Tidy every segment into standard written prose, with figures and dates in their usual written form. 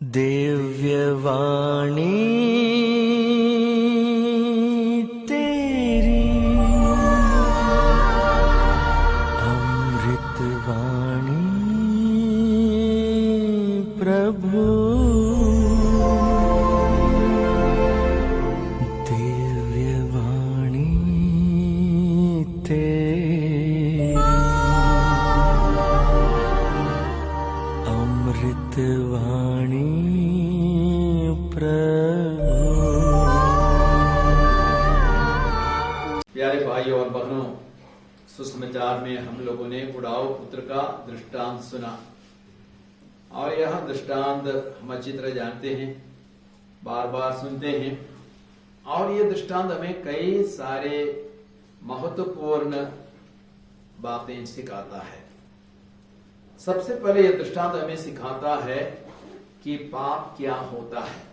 दिव्यवाणी तेरी अमृतवाणी प्रभु। दिव्यवाणी तेरी अमृतवाणी प्यारे भाइयों और बहनों, सुसमाचार में हम लोगों ने उड़ाऊ पुत्र का दृष्टांत सुना और यह दृष्टांत हम अच्छी तरह जानते हैं, बार बार सुनते हैं और ये दृष्टांत हमें कई सारे महत्वपूर्ण बातें सिखाता है। सबसे पहले यह दृष्टांत हमें सिखाता है कि पाप क्या होता है।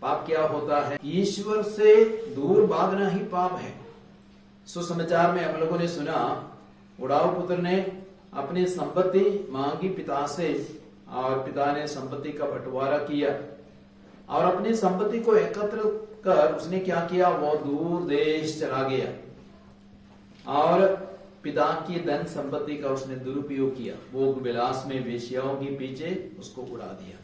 पाप क्या होता है? ईश्वर से दूर भागना ही पाप है। सुसमाचार में हम लोगों ने सुना, उड़ाऊ पुत्र ने अपनी संपत्ति मांगी पिता से और पिता ने संपत्ति का बंटवारा किया और अपनी संपत्ति को एकत्र कर उसने क्या किया, वो दूर देश चला गया और पिता की धन संपत्ति का उसने दुरुपयोग किया। भोग विलास में वेश्याओं के पीछे उसको उड़ा दिया।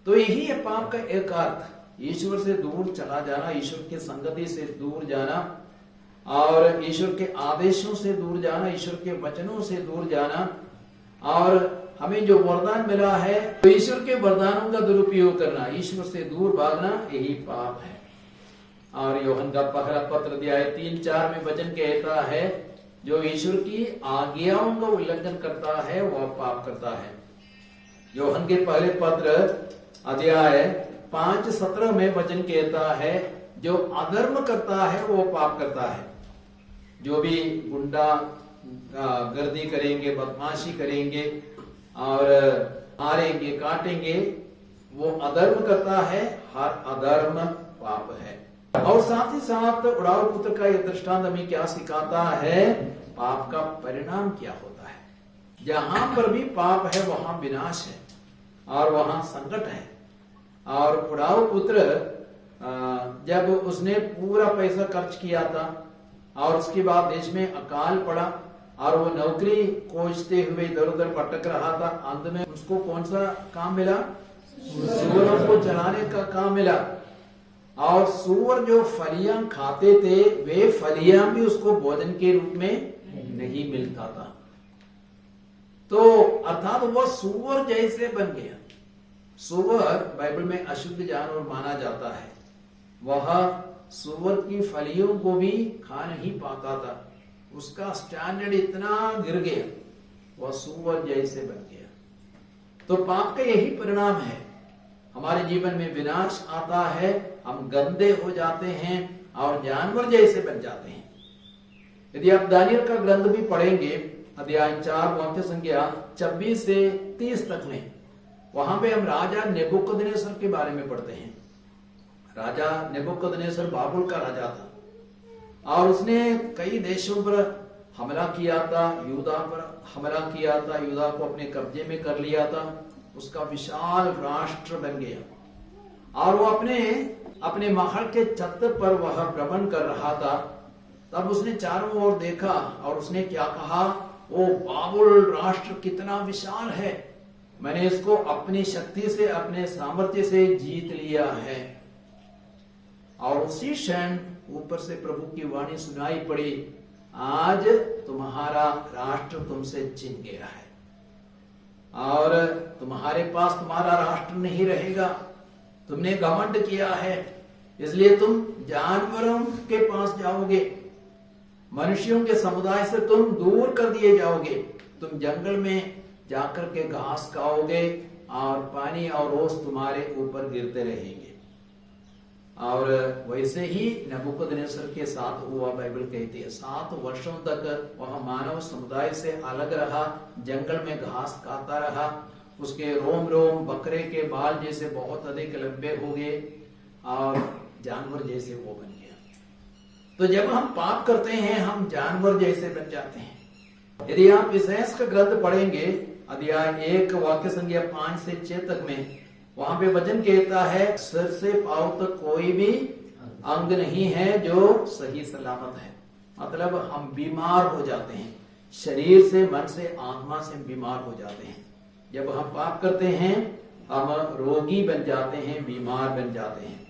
तो यही है पाप का एक अर्थ, ईश्वर से दूर चला जाना, ईश्वर की संगति से दूर जाना और ईश्वर के आदेशों से दूर जाना, ईश्वर के वचनों से दूर जाना और हमें जो वरदान मिला है तो ईश्वर के वरदानों का दुरुपयोग करना, ईश्वर से दूर भागना, यही पाप है। और यूहन्ना का पहला पत्र अध्याय 3-4 में वचन कहता है, जो ईश्वर की आज्ञाओं का उल्लंघन करता है वह पाप करता है। यूहन्ना के पहले पत्र अध्याय 5:17 में वचन कहता है, जो अधर्म करता है वो पाप करता है। जो भी गुंडा गर्दी करेंगे, बदमाशी करेंगे और मारेंगे, काटेंगे, वो अधर्म करता है। हर अधर्म पाप है। और साथ ही साथ उड़ाऊ पुत्र का यह दृष्टांत हमें क्या सिखाता है, पाप का परिणाम क्या होता है। जहां पर भी पाप है वहां विनाश है और वहां संकट है। और उड़ाऊ पुत्र जब उसने पूरा पैसा खर्च किया था और उसके बाद देश में अकाल पड़ा और वो नौकरी खोजते हुए इधर उधर भटक रहा था, अंत में उसको कौन सा काम मिला? सूअरों को चलाने का काम मिला। और सूअर जो फलियां खाते थे वे फलियां भी उसको भोजन के रूप में नहीं मिलता था। तो अर्थात वह सूअर जैसे बन गया। सूअर बाइबल में अशुद्ध जानवर माना जाता है। वह सूअर की फलियों को भी खा नहीं पाता था, उसका स्टैंडर्ड इतना गिर गया, वह सूअर जैसे बन गया। तो पाप का यही परिणाम है, हमारे जीवन में विनाश आता है, हम गंदे हो जाते हैं और जानवर जैसे बन जाते हैं। यदि आप दानियल का ग्रंथ भी पढ़ेंगे, अध्याय 4 वाक्य संख्या 26 से 30 तक में, वहां पे हम राजा नेबुकदनेस्सर के बारे में पढ़ते हैं। राजा नेबुकदनेस्सर बाबुल का राजा था और उसने कई देशों पर हमला किया था, यहूदा पर हमला किया था, यहूदा को अपने कब्जे में कर लिया था। उसका विशाल राष्ट्र बन गया और वो अपने महल के छत पर वह भ्रमण कर रहा था। तब उसने चारों ओर देखा और उसने क्या कहा, ओ बाबुल राष्ट्र कितना विशाल है, मैंने इसको अपनी शक्ति से, अपने सामर्थ्य से जीत लिया है। और उसी क्षण ऊपर से प्रभु की वाणी सुनाई पड़ी, आज तुम्हारा राष्ट्र तुमसे छिन गया है और तुम्हारे पास तुम्हारा राष्ट्र नहीं रहेगा। तुमने घमंड किया है, इसलिए तुम जानवरों के पास जाओगे, मनुष्यों के समुदाय से तुम दूर कर दिए जाओगे। तुम जंगल में जाकर के घास खाओगे और पानी और ओस तुम्हारे ऊपर गिरते रहेंगे। और वैसे ही नबूकदनेस्सर के साथ हुआ। बाइबल कहती है 7 वर्षों तक वह मानव समुदाय से अलग रहा, जंगल में घास खाता रहा, उसके रोम रोम बकरे के बाल जैसे बहुत अधिक लंबे हो गए और जानवर जैसे वो बन गया। तो जब हम पाप करते हैं हम जानवर जैसे बन जाते हैं। यदि आप इसायाह का ग्रंथ पढ़ेंगे अध्याय 1 वाक्य संख्या 5 से 6 तक में, वहां पे वचन कहता है सिर से पांव तक कोई भी अंग नहीं है जो सही सलामत है। मतलब हम बीमार हो जाते हैं, शरीर से, मन से, आत्मा से बीमार हो जाते हैं। जब हम पाप करते हैं हम रोगी बन जाते हैं, बीमार बन जाते हैं।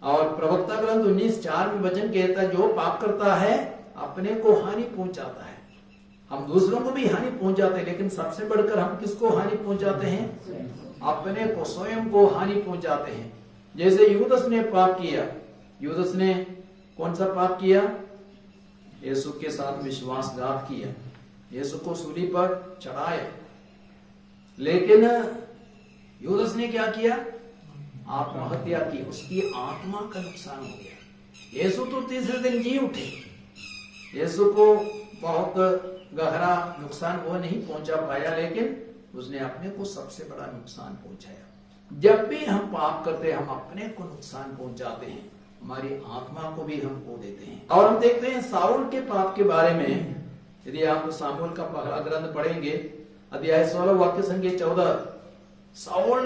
और प्रवक्ता ग्रंथ 19:4 में वचन कहता है जो पाप करता है अपने को हानि पहुंचाता है। हम दूसरों को भी हानि पहुंचाते हैं, लेकिन सबसे बढ़कर हम किसको हानि पहुंचाते हैं? अपने को, स्वयं को हानि पहुंचाते हैं। जैसे यूदस ने पाप किया। यूदस ने कौन सा पाप किया? यीशु के साथ विश्वासघात किया, यीशु को सूली पर चढ़ाया। लेकिन यूदस ने क्या किया? आत्महत्या की। उसकी आत्मा का नुकसान हो गया। यीशु तो तीसरे दिन जी उठे। यीशु को बहुत गहरा नुकसान वो नहीं पहुंचा पाया, लेकिन उसने अपने को सबसे बड़ा नुकसान पहुंचाया। जब भी हम पाप करते हैं हम अपने को नुकसान पहुंचाते हैं, हमारी आत्मा को भी हम खो देते हैं। और हम देखते हैं साउल के पाप के बारे में। यदि आप सामुएल का पहला ग्रंथ पढ़ेंगे, अध्याय 16 वाक्य संख्या 14, साउल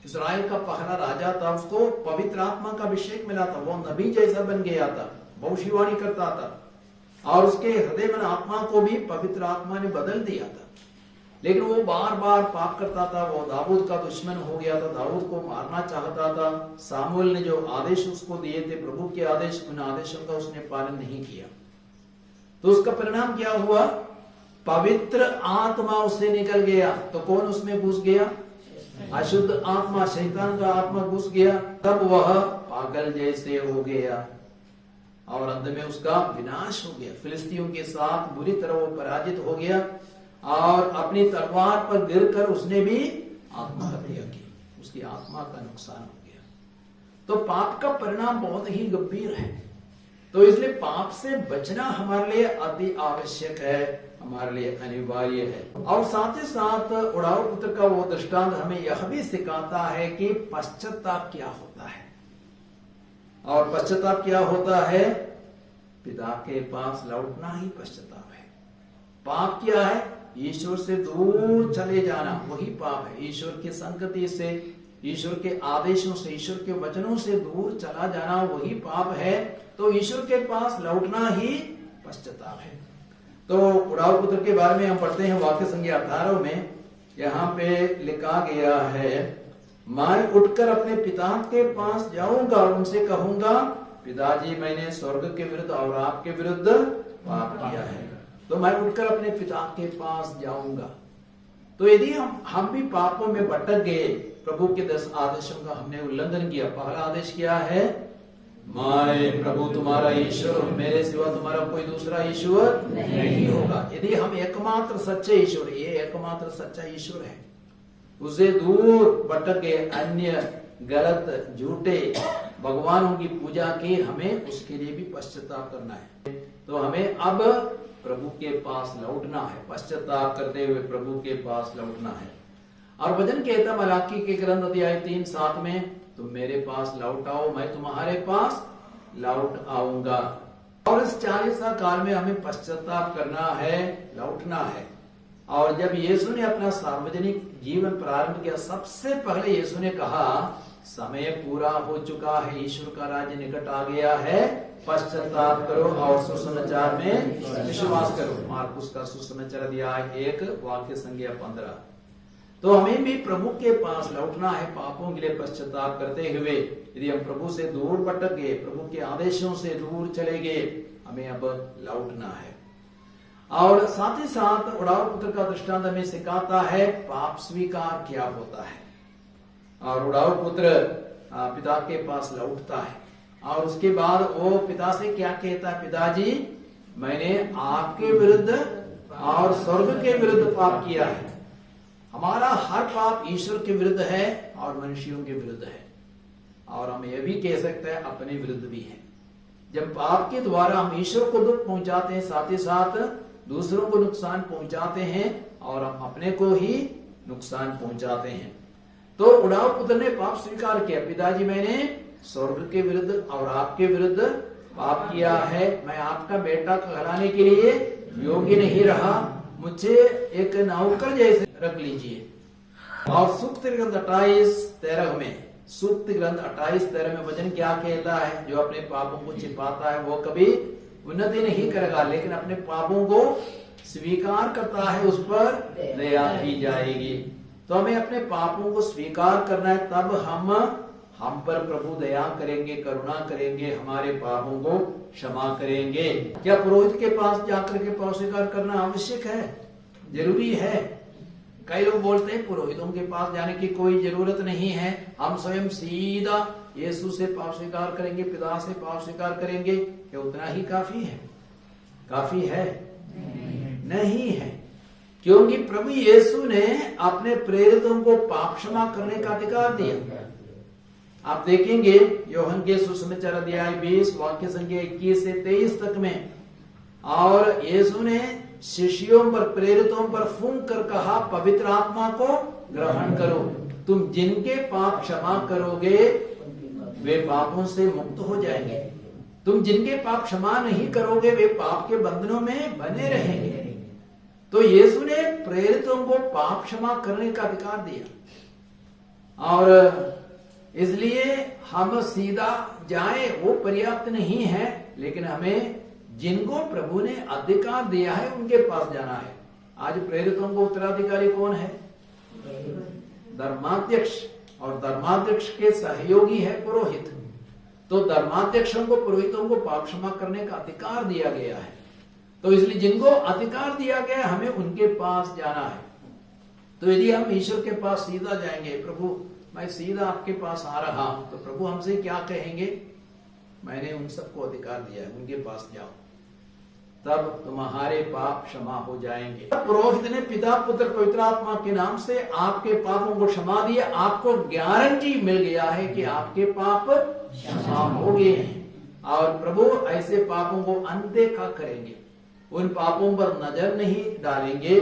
इस्राएल का पहला राजा था। उसको पवित्र आत्मा का अभिषेक मिला था, वो नबी जैसा बन गया था, भविष्यवाणी करता था और उसके हृदय में आत्मा को भी पवित्र आत्मा ने बदल दिया था। लेकिन वो बार बार पाप करता था। वो दाऊद का दुश्मन हो गया था, दाऊद को मारना चाहता था। सामुएल ने जो आदेश उसको दिए थे, प्रभु के आदेश, उन आदेशों का उसने पालन नहीं किया। तो उसका परिणाम क्या हुआ? पवित्र आत्मा उससे निकल गया। तो कौन उसमें घुस गया? अशुद्ध आत्मा, शैतान का आत्मा घुस गया। तब वह पागल जैसे हो गया और अंत में उसका विनाश हो गया। फिलिस्तीयों के साथ बुरी तरह वो पराजित हो गया और अपनी तलवार पर गिरकर उसने भी आत्महत्या की। उसकी आत्मा का नुकसान हो गया। तो पाप का परिणाम बहुत ही गंभीर है। तो इसलिए पाप से बचना हमारे लिए अति आवश्यक है, हमारे लिए अनिवार्य है। और साथ ही साथ उड़ाऊ पुत्र का वो दृष्टांत हमें यह भी सिखाता है कि पश्चाताप क्या होता है। और पश्चाताप क्या होता है? पिता के पास लौटना ही पश्चाताप है। पाप क्या है? ईश्वर से दूर चले जाना, वही पाप है। ईश्वर की संगति से, ईश्वर के आदेशों से, ईश्वर के वचनों से दूर चला जाना वही पाप है। तो ईश्वर के पास लौटना ही पश्चाताप है। तो उड़ाऊ पुत्र के बारे में हम पढ़ते हैं वाक्य संख्या 18 में। यहाँ पे लिखा गया है, मैं उठकर अपने पिता के पास जाऊंगा और उनसे कहूंगा, पिताजी मैंने स्वर्ग के विरुद्ध और आपके विरुद्ध पाप किया है, तो मैं उठकर अपने पिता के पास जाऊंगा। तो यदि हम भी पापों में भटक गए, प्रभु के 10 आदेशों का हमने उल्लंघन किया। पहला आदेश क्या है? मैं प्रभु तुम्हारा ईश्वर, मेरे सिवा तुम्हारा कोई दूसरा ईश्वर नहीं होगा। यदि हम एकमात्र सच्चे ईश्वर, ये एकमात्र सच्चा ईश्वर है, उसे दूर भटक गए, अन्य गलत झूठे भगवानों की पूजा की, हमें उसके लिए भी पश्चाताप करना है। तो हमें अब प्रभु के पास लौटना है, पश्चाताप करते हुए प्रभु के पास लौटना है। और वचन कहता मलाकी के ग्रंथ अध्याय 3:7 में, तुम मेरे पास लौट आओ, मैं तुम्हारे पास लौट आऊंगा। और इस 40 काल में हमें पश्चाताप करना है, लौटना है। और जब यीशु ने अपना सार्वजनिक जीवन प्रारंभ किया, सबसे पहले यीशु ने कहा, समय पूरा हो चुका है, ईश्वर का राज्य निकट आ गया है, पश्चाताप करो और सुसमाचार में विश्वास करो। मार्कुस का सुसमाचार अध्याय 1 वाक्य संख्या 15। तो हमें भी प्रभु के पास लौटना है, पापों के लिए पश्चाताप करते हुए। यदि हम प्रभु से दूर भटक गए, प्रभु के आदेशों से दूर चले गए, हमें अब लौटना है। और साथ ही साथ उड़ाऊ पुत्र का दृष्टांत हमें सिखाता है पाप स्वीकार क्या होता है। और उड़ाऊ पुत्र पिता के पास लौटता है और उसके बाद वो पिता से क्या कहता है, पिताजी मैंने आपके विरुद्ध और स्वर्ग के विरुद्ध पाप किया है। हमारा हर पाप ईश्वर के विरुद्ध है और मनुष्यों के विरुद्ध है, और हम यह भी कह सकते हैं अपने विरुद्ध भी है। जब पाप के द्वारा हम ईश्वर को दुख पहुंचाते हैं, साथ ही साथ दूसरों को नुकसान पहुंचाते हैं और हम अपने को ही नुकसान पहुंचाते हैं। तो उड़ाऊ पुत्र ने पाप स्वीकार किया, पिताजी मैंने स्वर्ग के विरुद्ध और आपके विरुद्ध पाप किया है, मैं आपका बेटा कहलाने के लिए योग्य नहीं रहा, मुझे एक नौकर जैसे रख लीजिए। और सूक्त ग्रंथ 28:13 में, सूक्त ग्रंथ 28:13 में वचन क्या कहता है? जो अपने पापों को छिपाता है वो कभी उन्नति नहीं करेगा, लेकिन अपने पापों को स्वीकार करता है उस पर दया की जाएगी। तो हमें अपने पापों को स्वीकार करना है, तब हम पर प्रभु दया करेंगे, करुणा करेंगे, हमारे पापों को क्षमा करेंगे। क्या पुरोहित के पास जाकर के पाप स्वीकार करना आवश्यक है? जरूरी है? कई लोग बोलते हैं पुरोहितों के पास जाने की कोई जरूरत नहीं है, हम स्वयं सीधा यीशु से पाप स्वीकार करेंगे, पिता से पाप स्वीकार करेंगे। क्या उतना ही काफी है? काफी है? नहीं है, क्योंकि प्रभु यीशु ने अपने प्रेरितों को पाप क्षमा करने का अधिकार दिया। आप देखेंगे यूहन्ना के सुसमाचार अध्याय 20 वाक्य संख्या 21 से 23 तक में, और यीशु ने शिष्यों पर, प्रेरितों पर फूंक कर कहा, पवित्र आत्मा को ग्रहण करो। तुम जिनके पाप क्षमा करोगे वे पापों से मुक्त हो जाएंगे, तुम जिनके पाप क्षमा नहीं करोगे वे पाप के बंधनों में बने रहेंगे। तो यीशु ने प्रेरितों को पाप क्षमा करने का अधिकार दिया, और इसलिए हम सीधा जाए वो पर्याप्त नहीं है, लेकिन हमें जिनको प्रभु ने अधिकार दिया है उनके पास जाना है। आज प्रेरितों को उत्तराधिकारी कौन है? धर्माध्यक्ष, और धर्माध्यक्ष के सहयोगी है पुरोहित। तो धर्माध्यक्षों को, पुरोहितों को पाप क्षमा करने का अधिकार दिया गया है। तो इसलिए जिनको अधिकार दिया गया हमें उनके पास जाना है। तो यदि हम ईश्वर के पास सीधा जाएंगे, प्रभु मैं सीधा आपके पास आ रहा हूं, तो प्रभु हमसे क्या कहेंगे? मैंने उन सबको अधिकार दिया है, उनके पास जाओ, तब तुम्हारे पाप क्षमा हो जाएंगे। पुरोहित ने पिता, पुत्र, पवित्र आत्मा के नाम से आपके पापों को क्षमा दिया। आपको गारंटी मिल गया है कि आपके पाप क्षमा हो गए हैं, और प्रभु ऐसे पापों को अनदेखा करेंगे, उन पापों पर नजर नहीं डालेंगे,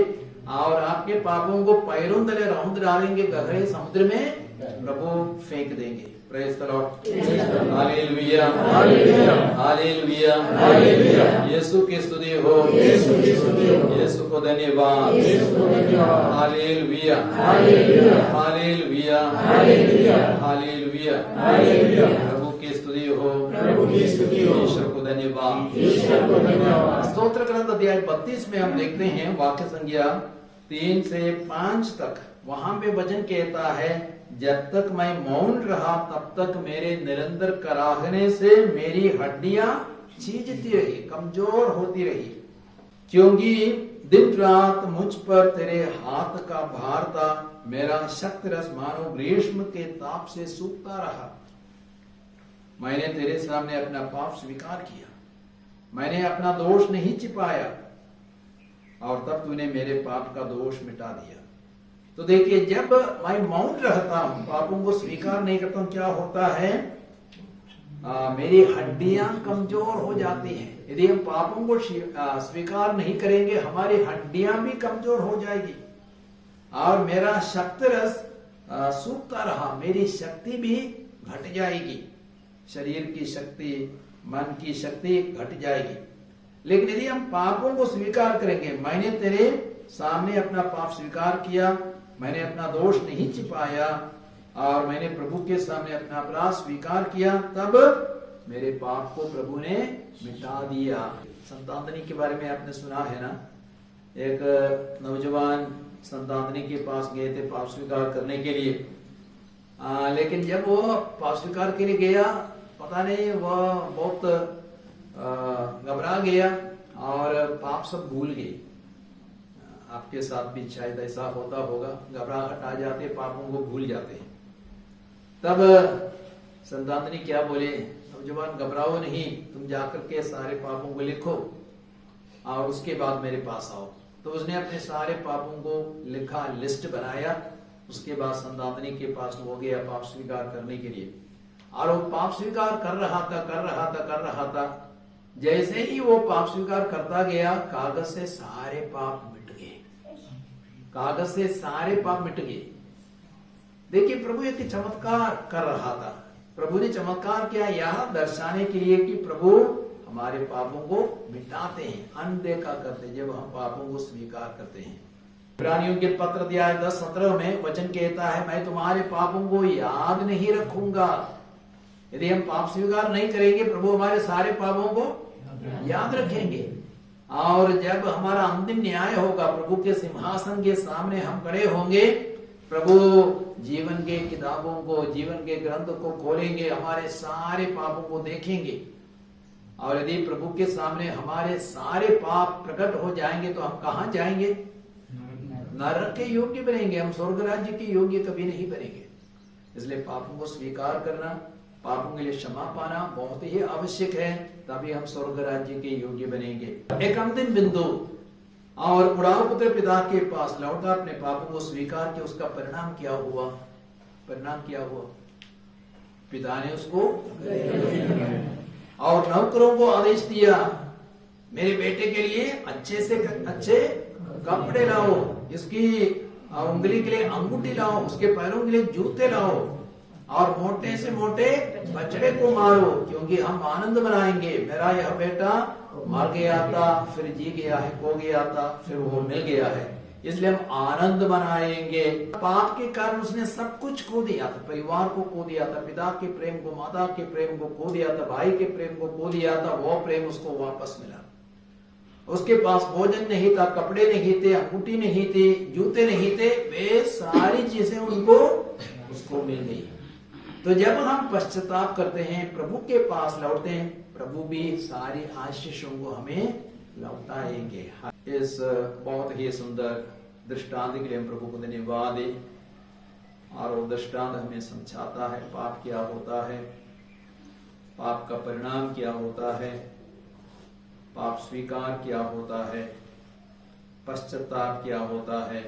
और आपके पापों को पैरों तले रौंद डालेंगे, गहरे समुद्र में प्रभु फेंक देंगे। Praise the lord, hallelujah, hallelujah, Yeshu की स्तुति हो, यीशु को धन्यवाद, हालेलुया, हालेलुया, हालेलुया, प्रभु की स्तुति हो, ईश्वर को धन्यवाद। स्तोत्र ग्रंथ अध्याय 32 में हम देखते हैं वाक्य संख्या 3 से 5 तक। वहां पे वचन कहता है, जब तक मैं मौन रहा तब तक मेरे निरंतर कराहने से मेरी हड्डियां छीजती रही, कमजोर होती रही, क्योंकि दिन रात मुझ पर तेरे हाथ का भार था। मेरा शक्ति रस मानो ग्रीष्म के ताप से सूखता रहा। मैंने तेरे सामने अपना पाप स्वीकार किया, मैंने अपना दोष नहीं छिपाया, और तब तूने मेरे पाप का दोष मिटा दिया। तो देखिए, जब मैं मौन रहता हूं, पापों को स्वीकार नहीं करता हूं, क्या होता है? मेरी हड्डियां कमजोर हो जाती हैं। यदि हम पापों को स्वीकार नहीं करेंगे, हमारी हड्डियां भी कमजोर हो जाएगी, और मेरा शक्ति रस सूखता रहा, मेरी शक्ति भी घट जाएगी, शरीर की शक्ति, मन की शक्ति घट जाएगी। लेकिन यदि हम पापों को स्वीकार करेंगे, मैंने तेरे सामने अपना पाप स्वीकार किया, मैंने अपना दोष नहीं छिपाया, और मैंने प्रभु के सामने अपना अपराध स्वीकार किया, तब मेरे पाप को प्रभु ने मिटा दिया। संताननी के बारे में आपने सुना है ना? एक नौजवान संताननी के पास गए थे पाप स्वीकार करने के लिए, लेकिन जब वो पाप स्वीकार के लिए गया, पता नहीं वह बहुत घबरा गया और पाप सब भूल गए। आपके साथ भी शायद ऐसा होता होगा, घबराहट आ जाते, पापों को भूल जाते हैं। तब संताननी क्या बोले, नौजवान घबराओ नहीं, तुम जाकर के सारे पापों को लिखो और उसके बाद मेरे पास आओ। तो उसने अपने सारे पापों को लिखा, लिस्ट बनाया। उसके बाद संताननी के पास हो गया पाप स्वीकार करने के लिए, और वो पाप स्वीकार कर रहा था। जैसे ही वो पाप स्वीकार करता गया, कागज से सारे पाप मिट गए, कागज से सारे पाप मिट गए। देखिए, प्रभु एक चमत्कार कर रहा था। प्रभु ने चमत्कार किया यह दर्शाने के लिए कि प्रभु हमारे पापों को मिटाते हैं, अनदेखा करते हैं जब हम पापों को स्वीकार करते हैं। इब्रानियों के पत्र अध्याय 10-17 में वचन कहता है, मैं तुम्हारे पापों को याद नहीं रखूंगा। यदि हम पाप स्वीकार नहीं करेंगे, प्रभु हमारे सारे पापों को याद रखेंगे। और जब हमारा अंतिम न्याय होगा, प्रभु के सिंहासन के सामने हम खड़े होंगे, प्रभु जीवन के किताबों को, जीवन के ग्रंथ को खोलेंगे, हमारे सारे पापों को देखेंगे। और यदि प्रभु के सामने हमारे सारे पाप प्रकट हो जाएंगे तो हम कहां जाएंगे? नरक के योग्य बनेंगे, हम स्वर्ग राज्य के योग्य कभी नहीं बनेंगे। इसलिए पापों को स्वीकार करना, पापों के लिए क्षमा पाना बहुत ही आवश्यक है, तभी हम स्वर्ग राज्य के योग्य बनेंगे। एक अंतिम बिंदु, और उड़ाऊ पुत्र पिता के पास लौटा, अपने पापों को स्वीकार किया। उसका परिणाम क्या हुआ? परिणाम क्या हुआ? पिता ने उसको और नौकरों को आदेश दिया, मेरे बेटे के लिए अच्छे से अच्छे कपड़े लाओ, इसकी उंगली के लिए अंगूठी लाओ, उसके पैरों के लिए जूते लाओ, और मोटे से मोटे बछड़े को मारो, क्योंकि हम आनंद मनाएंगे। मेरा यह बेटा मर गया था, फिर जी गया है, खो गया था, फिर वो मिल गया है, इसलिए हम आनंद मनाएंगे। पाप के कारण उसने सब कुछ खो दिया था, परिवार को खो दिया था, पिता के प्रेम को, माता के प्रेम को खो दिया था, भाई के प्रेम को खो दिया था। वो प्रेम उसको वापस मिला। उसके पास भोजन नहीं था, कपड़े नहीं थे, अंगूठी नहीं थी, जूते नहीं थे, वे सारी चीजें उसको मिल गई। तो जब हम पश्चाताप करते हैं, प्रभु के पास लौटते हैं, प्रभु भी सारी आशीषों को हमें लौटाएंगे। इस बहुत ही सुंदर दृष्टांत के लिए हम प्रभु को धन्यवाद दें। और वो दृष्टांत हमें समझाता है पाप क्या होता है, पाप का परिणाम क्या होता है, पाप स्वीकार क्या होता है, पश्चाताप क्या होता है,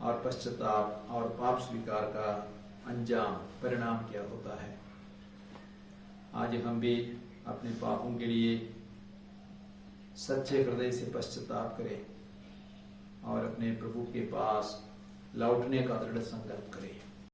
और पश्चाताप और पाप स्वीकार का अंजाम, परिणाम क्या होता है। आज हम भी अपने पापों के लिए सच्चे हृदय से पश्चाताप करें और अपने प्रभु के पास लौटने का दृढ़ संकल्प करें।